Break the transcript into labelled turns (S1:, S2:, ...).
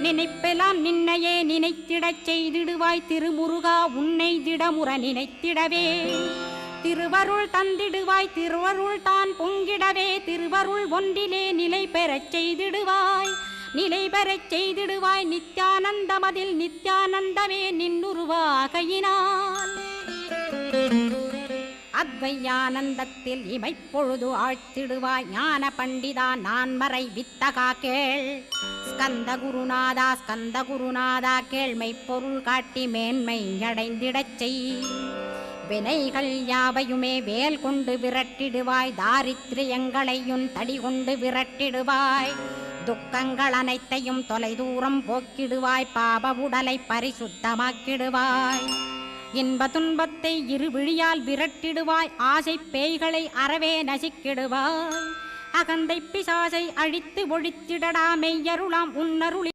S1: நினைப்பெல்லாம் நின்னையே நினைத்திடச் செய்திடுவாய் திருமுருகா உன்னை திடமுற நினைத்திடவே திருவருள் தந்திடுவாய் திருவருள் தான் பொங்கிடவே திருவருள் ஒன்றிலே நிலை பெறச் செய்திடுவாய் நிலை பெறச் செய்திடுவாய் நித்யானந்தமதில் நித்யானந்தமே நின்னுருவாகையினால் அத்வையானந்தத்தில் இமைப்பொழுது ஆழ்த்திடுவாய் ஞான பண்டிதா நான் மறை வித்தகா கேள் ஸ்கந்த குருநாதா கேள்மை பொருள் காட்டி மேன்மை அடைந்திடச் செய் வினைகள் யாவையுமே வேல் கொண்டு விரட்டிடுவாய் தாரித்ரியங்களையும் தடி கொண்டு விரட்டிடுவாய் துக்கங்கள் அனைத்தையும் தொலைதூரம் போக்கிடுவாய் பாப உடலை பரிசுத்தமாக்கிடுவாய் இன்ப துன்பத்தை இருவிழியால் விரட்டிடுவாய் ஆசை பேய்களை அறவே நசிக்கிடுவாய் அகந்தை பிசாசை அழித்து ஒழித்திடடா மெய்யருளாம் உன்னருளி